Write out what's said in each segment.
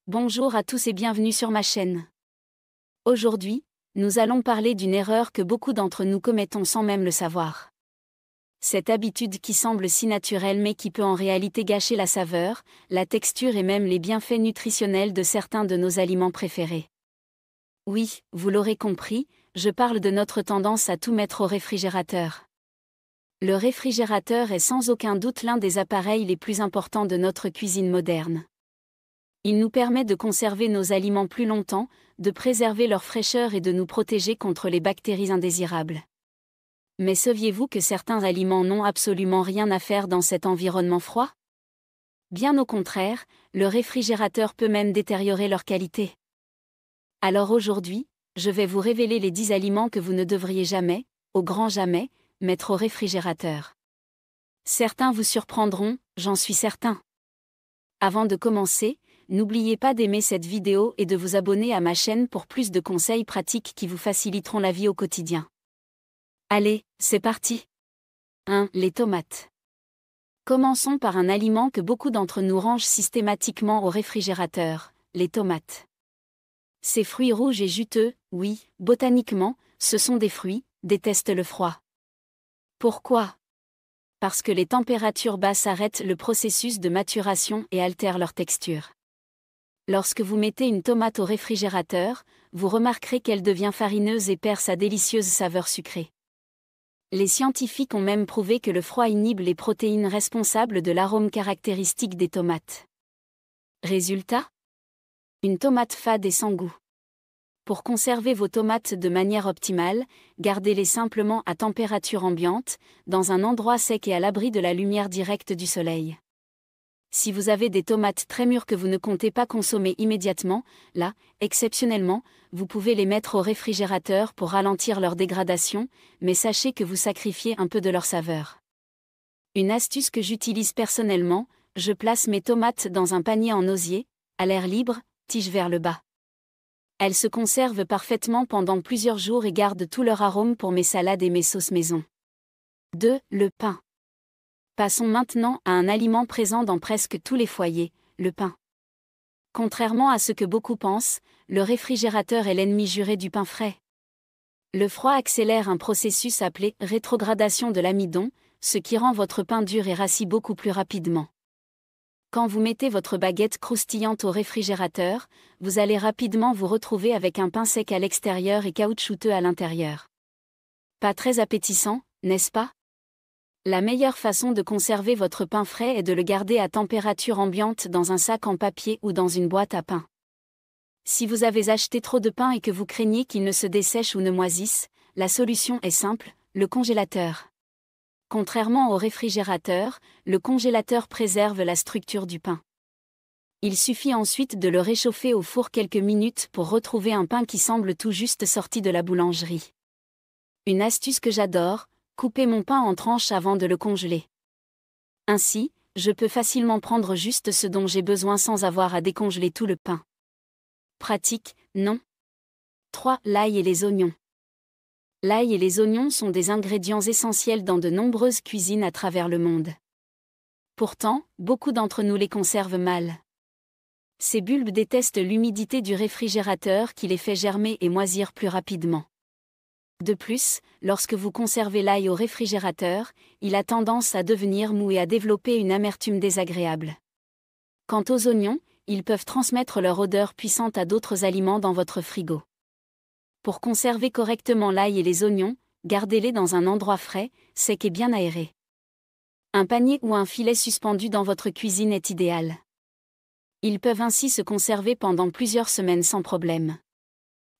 Bonjour à tous et bienvenue sur ma chaîne. Aujourd'hui, nous allons parler d'une erreur que beaucoup d'entre nous commettons sans même le savoir. Cette habitude qui semble si naturelle mais qui peut en réalité gâcher la saveur, la texture et même les bienfaits nutritionnels de certains de nos aliments préférés. Oui, vous l'aurez compris, je parle de notre tendance à tout mettre au réfrigérateur. Le réfrigérateur est sans aucun doute l'un des appareils les plus importants de notre cuisine moderne. Il nous permet de conserver nos aliments plus longtemps, de préserver leur fraîcheur et de nous protéger contre les bactéries indésirables. Mais saviez-vous que certains aliments n'ont absolument rien à faire dans cet environnement froid? Bien au contraire, le réfrigérateur peut même détériorer leur qualité. Alors aujourd'hui, je vais vous révéler les 10 aliments que vous ne devriez jamais, au grand jamais, mettre au réfrigérateur. Certains vous surprendront, j'en suis certain. Avant de commencer, n'oubliez pas d'aimer cette vidéo et de vous abonner à ma chaîne pour plus de conseils pratiques qui vous faciliteront la vie au quotidien. Allez, c'est parti! 1. Les tomates. Commençons par un aliment que beaucoup d'entre nous rangent systématiquement au réfrigérateur, les tomates. Ces fruits rouges et juteux, oui, botaniquement, ce sont des fruits, détestent le froid. Pourquoi? Parce que les températures basses arrêtent le processus de maturation et altèrent leur texture. Lorsque vous mettez une tomate au réfrigérateur, vous remarquerez qu'elle devient farineuse et perd sa délicieuse saveur sucrée. Les scientifiques ont même prouvé que le froid inhibe les protéines responsables de l'arôme caractéristique des tomates. Résultat? Une tomate fade et sans goût. Pour conserver vos tomates de manière optimale, gardez-les simplement à température ambiante, dans un endroit sec et à l'abri de la lumière directe du soleil. Si vous avez des tomates très mûres que vous ne comptez pas consommer immédiatement, là, exceptionnellement, vous pouvez les mettre au réfrigérateur pour ralentir leur dégradation, mais sachez que vous sacrifiez un peu de leur saveur. Une astuce que j'utilise personnellement, je place mes tomates dans un panier en osier, à l'air libre, tige vers le bas. Elles se conservent parfaitement pendant plusieurs jours et gardent tout leur arôme pour mes salades et mes sauces maison. 2. Le pain. Passons maintenant à un aliment présent dans presque tous les foyers, le pain. Contrairement à ce que beaucoup pensent, le réfrigérateur est l'ennemi juré du pain frais. Le froid accélère un processus appelé rétrogradation de l'amidon, ce qui rend votre pain dur et rassis beaucoup plus rapidement. Quand vous mettez votre baguette croustillante au réfrigérateur, vous allez rapidement vous retrouver avec un pain sec à l'extérieur et caoutchouteux à l'intérieur. Pas très appétissant, n'est-ce pas? La meilleure façon de conserver votre pain frais est de le garder à température ambiante dans un sac en papier ou dans une boîte à pain. Si vous avez acheté trop de pain et que vous craignez qu'il ne se dessèche ou ne moisisse, la solution est simple, le congélateur. Contrairement au réfrigérateur, le congélateur préserve la structure du pain. Il suffit ensuite de le réchauffer au four quelques minutes pour retrouver un pain qui semble tout juste sorti de la boulangerie. Une astuce que j'adore, couper mon pain en tranches avant de le congeler. Ainsi, je peux facilement prendre juste ce dont j'ai besoin sans avoir à décongeler tout le pain. Pratique, non? 3. L'ail et les oignons. L'ail et les oignons sont des ingrédients essentiels dans de nombreuses cuisines à travers le monde. Pourtant, beaucoup d'entre nous les conservent mal. Ces bulbes détestent l'humidité du réfrigérateur qui les fait germer et moisir plus rapidement. De plus, lorsque vous conservez l'ail au réfrigérateur, il a tendance à devenir mou et à développer une amertume désagréable. Quant aux oignons, ils peuvent transmettre leur odeur puissante à d'autres aliments dans votre frigo. Pour conserver correctement l'ail et les oignons, gardez-les dans un endroit frais, sec et bien aéré. Un panier ou un filet suspendu dans votre cuisine est idéal. Ils peuvent ainsi se conserver pendant plusieurs semaines sans problème.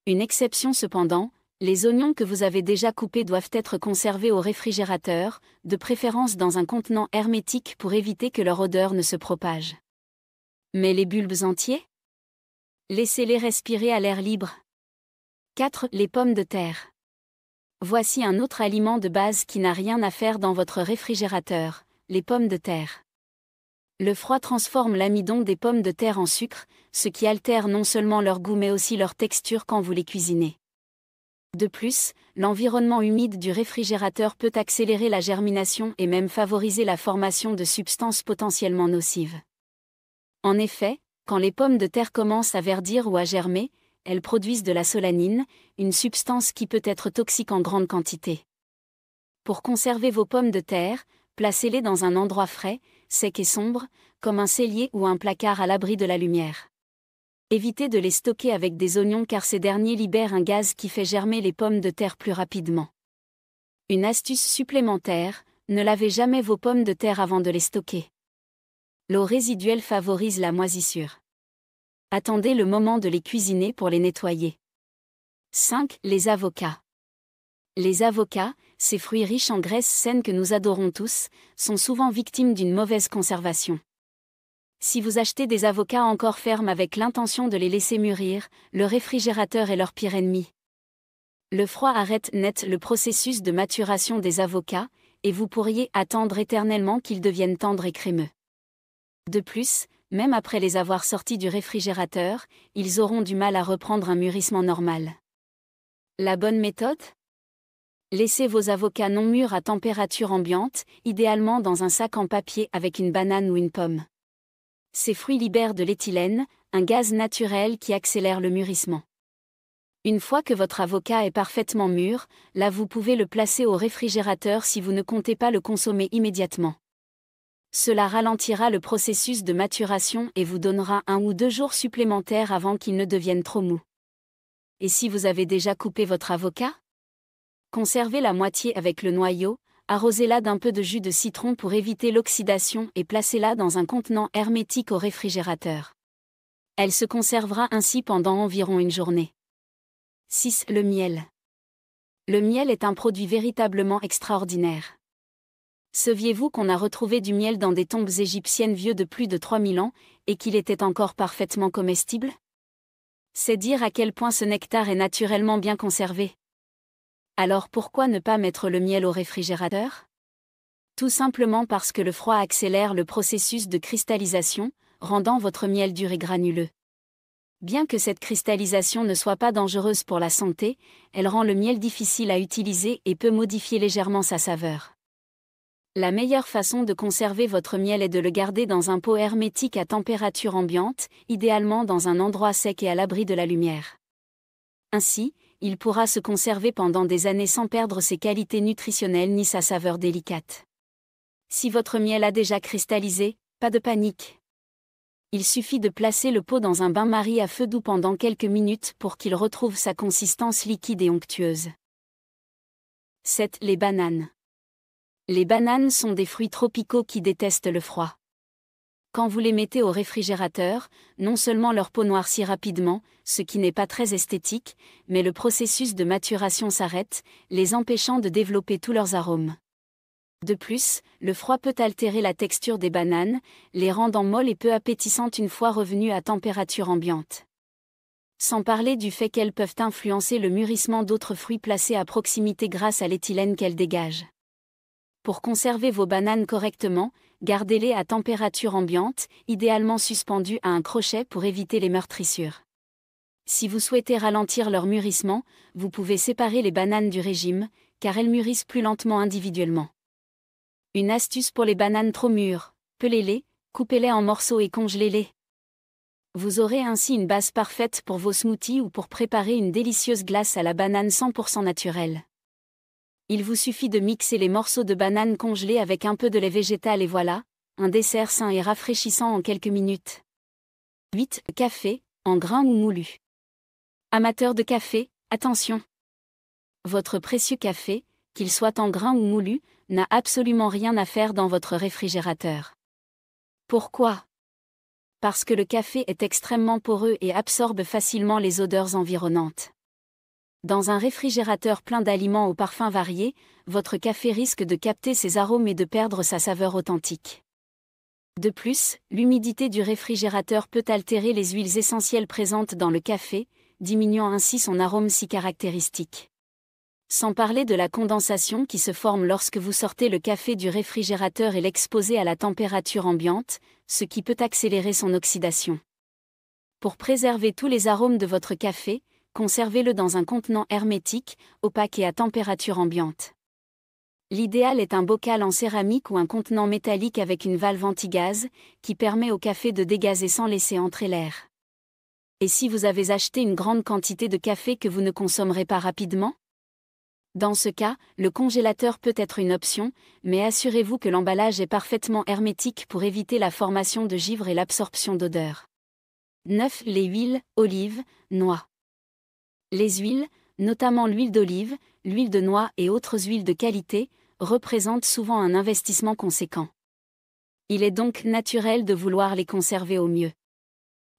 Une exception cependant, les oignons que vous avez déjà coupés doivent être conservés au réfrigérateur, de préférence dans un contenant hermétique pour éviter que leur odeur ne se propage. Mais les bulbes entiers? Laissez-les respirer à l'air libre. 4. Les pommes de terre. Voici un autre aliment de base qui n'a rien à faire dans votre réfrigérateur, les pommes de terre. Le froid transforme l'amidon des pommes de terre en sucre, ce qui altère non seulement leur goût mais aussi leur texture quand vous les cuisinez. De plus, l'environnement humide du réfrigérateur peut accélérer la germination et même favoriser la formation de substances potentiellement nocives. En effet, Quand les pommes de terre commencent à verdir ou à germer, elles produisent de la solanine, une substance qui peut être toxique en grande quantité. Pour conserver vos pommes de terre, placez-les dans un endroit frais, sec et sombre, comme un cellier ou un placard à l'abri de la lumière. Évitez de les stocker avec des oignons car ces derniers libèrent un gaz qui fait germer les pommes de terre plus rapidement. Une astuce supplémentaire, ne lavez jamais vos pommes de terre avant de les stocker. L'eau résiduelle favorise la moisissure. Attendez le moment de les cuisiner pour les nettoyer. 5. Les avocats. Les avocats, ces fruits riches en graisses saines que nous adorons tous, sont souvent victimes d'une mauvaise conservation. Si vous achetez des avocats encore fermes avec l'intention de les laisser mûrir, le réfrigérateur est leur pire ennemi. Le froid arrête net le processus de maturation des avocats, et vous pourriez attendre éternellement qu'ils deviennent tendres et crémeux. De plus, même après les avoir sortis du réfrigérateur, ils auront du mal à reprendre un mûrissement normal. La bonne méthode ? Laissez vos avocats non mûrs à température ambiante, idéalement dans un sac en papier avec une banane ou une pomme. Ces fruits libèrent de l'éthylène, un gaz naturel qui accélère le mûrissement. Une fois que votre avocat est parfaitement mûr, là vous pouvez le placer au réfrigérateur si vous ne comptez pas le consommer immédiatement. Cela ralentira le processus de maturation et vous donnera 1 ou 2 jours supplémentaires avant qu'il ne devienne trop mou. Et si vous avez déjà coupé votre avocat ? Conservez la moitié avec le noyau, arrosez-la d'un peu de jus de citron pour éviter l'oxydation et placez-la dans un contenant hermétique au réfrigérateur. Elle se conservera ainsi pendant environ une journée. 6. Le miel. Le miel est un produit véritablement extraordinaire. Saviez-vous qu'on a retrouvé du miel dans des tombes égyptiennes vieux de plus de 3000 ans, et qu'il était encore parfaitement comestible ? C'est dire à quel point ce nectar est naturellement bien conservé. Alors pourquoi ne pas mettre le miel au réfrigérateur ? Tout simplement parce que le froid accélère le processus de cristallisation, rendant votre miel dur et granuleux. Bien que cette cristallisation ne soit pas dangereuse pour la santé, elle rend le miel difficile à utiliser et peut modifier légèrement sa saveur. La meilleure façon de conserver votre miel est de le garder dans un pot hermétique à température ambiante, idéalement dans un endroit sec et à l'abri de la lumière. Ainsi, il pourra se conserver pendant des années sans perdre ses qualités nutritionnelles ni sa saveur délicate. Si votre miel a déjà cristallisé, pas de panique. Il suffit de placer le pot dans un bain-marie à feu doux pendant quelques minutes pour qu'il retrouve sa consistance liquide et onctueuse. 7. Les bananes. Les bananes sont des fruits tropicaux qui détestent le froid. Quand vous les mettez au réfrigérateur, non seulement leur peau noircit rapidement, ce qui n'est pas très esthétique, mais le processus de maturation s'arrête, les empêchant de développer tous leurs arômes. De plus, le froid peut altérer la texture des bananes, les rendant molles et peu appétissantes une fois revenues à température ambiante. Sans parler du fait qu'elles peuvent influencer le mûrissement d'autres fruits placés à proximité grâce à l'éthylène qu'elles dégagent. Pour conserver vos bananes correctement, gardez-les à température ambiante, idéalement suspendues à un crochet pour éviter les meurtrissures. Si vous souhaitez ralentir leur mûrissement, vous pouvez séparer les bananes du régime, car elles mûrissent plus lentement individuellement. Une astuce pour les bananes trop mûres, pelez-les, coupez-les en morceaux et congelez-les. Vous aurez ainsi une base parfaite pour vos smoothies ou pour préparer une délicieuse glace à la banane 100% naturelle. Il vous suffit de mixer les morceaux de banane congelés avec un peu de lait végétal et voilà, un dessert sain et rafraîchissant en quelques minutes. 8. Café, en grains ou moulu. Amateurs de café, attention! Votre précieux café, qu'il soit en grains ou moulu, n'a absolument rien à faire dans votre réfrigérateur. Pourquoi ? Parce que le café est extrêmement poreux et absorbe facilement les odeurs environnantes. Dans un réfrigérateur plein d'aliments aux parfums variés, votre café risque de capter ses arômes et de perdre sa saveur authentique. De plus, l'humidité du réfrigérateur peut altérer les huiles essentielles présentes dans le café, diminuant ainsi son arôme si caractéristique. Sans parler de la condensation qui se forme lorsque vous sortez le café du réfrigérateur et l'exposez à la température ambiante, ce qui peut accélérer son oxydation. Pour préserver tous les arômes de votre café, conservez-le dans un contenant hermétique, opaque et à température ambiante. L'idéal est un bocal en céramique ou un contenant métallique avec une valve anti-gaz, qui permet au café de dégazer sans laisser entrer l'air. Et si vous avez acheté une grande quantité de café que vous ne consommerez pas rapidement? Dans ce cas, le congélateur peut être une option, mais assurez-vous que l'emballage est parfaitement hermétique pour éviter la formation de givre et l'absorption d'odeur. 9. Les huiles, olives, noix. Les huiles, notamment l'huile d'olive, l'huile de noix et autres huiles de qualité, représentent souvent un investissement conséquent. Il est donc naturel de vouloir les conserver au mieux.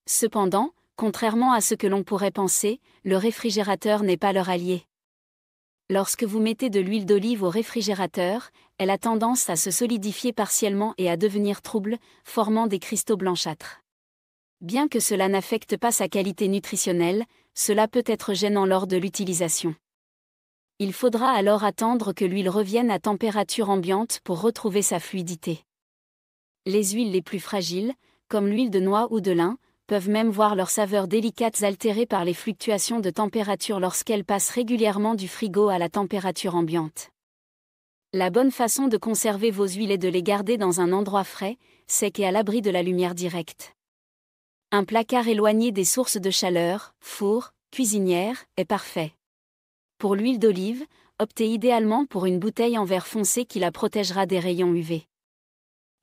Cependant, contrairement à ce que l'on pourrait penser, le réfrigérateur n'est pas leur allié. Lorsque vous mettez de l'huile d'olive au réfrigérateur, elle a tendance à se solidifier partiellement et à devenir trouble, formant des cristaux blanchâtres. Bien que cela n'affecte pas sa qualité nutritionnelle, cela peut être gênant lors de l'utilisation. Il faudra alors attendre que l'huile revienne à température ambiante pour retrouver sa fluidité. Les huiles les plus fragiles, comme l'huile de noix ou de lin, peuvent même voir leurs saveurs délicates altérées par les fluctuations de température lorsqu'elles passent régulièrement du frigo à la température ambiante. La bonne façon de conserver vos huiles est de les garder dans un endroit frais, sec et à l'abri de la lumière directe. Un placard éloigné des sources de chaleur, four, cuisinière, est parfait. Pour l'huile d'olive, optez idéalement pour une bouteille en verre foncé qui la protégera des rayons UV.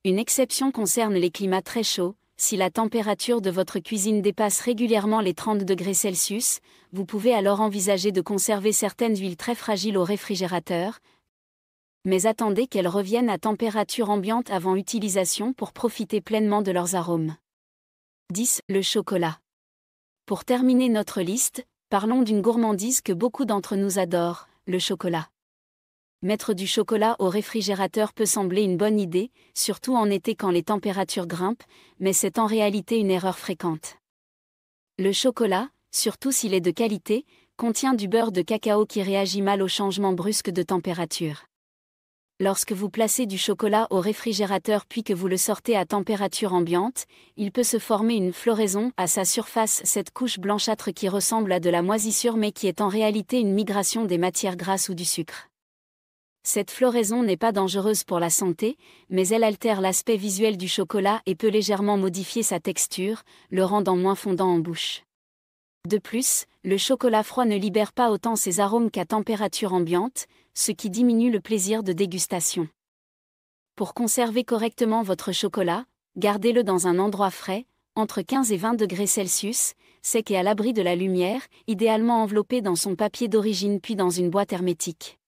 Une exception concerne les climats très chauds. Si la température de votre cuisine dépasse régulièrement les 30 degrés Celsius, vous pouvez alors envisager de conserver certaines huiles très fragiles au réfrigérateur, mais attendez qu'elles reviennent à température ambiante avant utilisation pour profiter pleinement de leurs arômes. 10. Le chocolat. Pour terminer notre liste, parlons d'une gourmandise que beaucoup d'entre nous adorent, le chocolat. Mettre du chocolat au réfrigérateur peut sembler une bonne idée, surtout en été quand les températures grimpent, mais c'est en réalité une erreur fréquente. Le chocolat, surtout s'il est de qualité, contient du beurre de cacao qui réagit mal aux changements brusques de température. Lorsque vous placez du chocolat au réfrigérateur puis que vous le sortez à température ambiante, il peut se former une floraison à sa surface, cette couche blanchâtre qui ressemble à de la moisissure mais qui est en réalité une migration des matières grasses ou du sucre. Cette floraison n'est pas dangereuse pour la santé, mais elle altère l'aspect visuel du chocolat et peut légèrement modifier sa texture, le rendant moins fondant en bouche. De plus, le chocolat froid ne libère pas autant ses arômes qu'à température ambiante, ce qui diminue le plaisir de dégustation. Pour conserver correctement votre chocolat, gardez-le dans un endroit frais, entre 15 et 20 degrés Celsius, sec et à l'abri de la lumière, idéalement enveloppé dans son papier d'origine puis dans une boîte hermétique.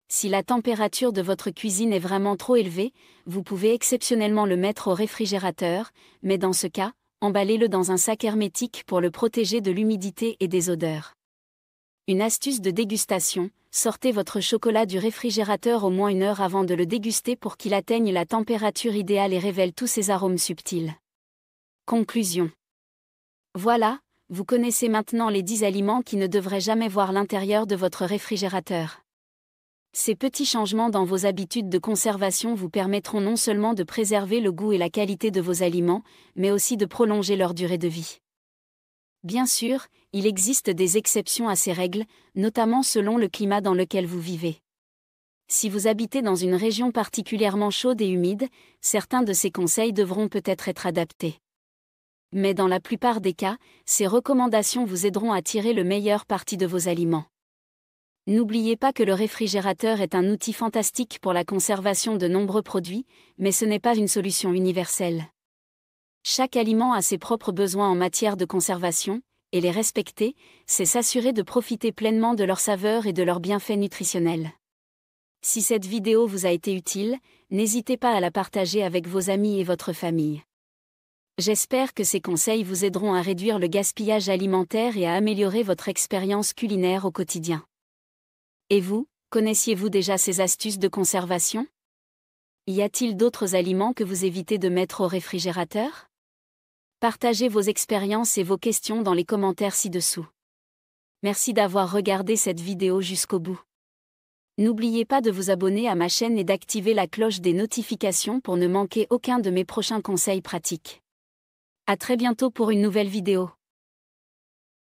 Si la température de votre cuisine est vraiment trop élevée, vous pouvez exceptionnellement le mettre au réfrigérateur, mais dans ce cas, emballez-le dans un sac hermétique pour le protéger de l'humidité et des odeurs. Une astuce de dégustation, sortez votre chocolat du réfrigérateur au moins 1 heure avant de le déguster pour qu'il atteigne la température idéale et révèle tous ses arômes subtils. Conclusion. Voilà, vous connaissez maintenant les 10 aliments qui ne devraient jamais voir l'intérieur de votre réfrigérateur. Ces petits changements dans vos habitudes de conservation vous permettront non seulement de préserver le goût et la qualité de vos aliments, mais aussi de prolonger leur durée de vie. Bien sûr, il existe des exceptions à ces règles, notamment selon le climat dans lequel vous vivez. Si vous habitez dans une région particulièrement chaude et humide, certains de ces conseils devront peut-être être adaptés. Mais dans la plupart des cas, ces recommandations vous aideront à tirer le meilleur parti de vos aliments. N'oubliez pas que le réfrigérateur est un outil fantastique pour la conservation de nombreux produits, mais ce n'est pas une solution universelle. Chaque aliment a ses propres besoins en matière de conservation, et les respecter, c'est s'assurer de profiter pleinement de leur saveur et de leurs bienfaits nutritionnels. Si cette vidéo vous a été utile, n'hésitez pas à la partager avec vos amis et votre famille. J'espère que ces conseils vous aideront à réduire le gaspillage alimentaire et à améliorer votre expérience culinaire au quotidien. Et vous, connaissiez-vous déjà ces astuces de conservation? Y a-t-il d'autres aliments que vous évitez de mettre au réfrigérateur? Partagez vos expériences et vos questions dans les commentaires ci-dessous. Merci d'avoir regardé cette vidéo jusqu'au bout. N'oubliez pas de vous abonner à ma chaîne et d'activer la cloche des notifications pour ne manquer aucun de mes prochains conseils pratiques. À très bientôt pour une nouvelle vidéo.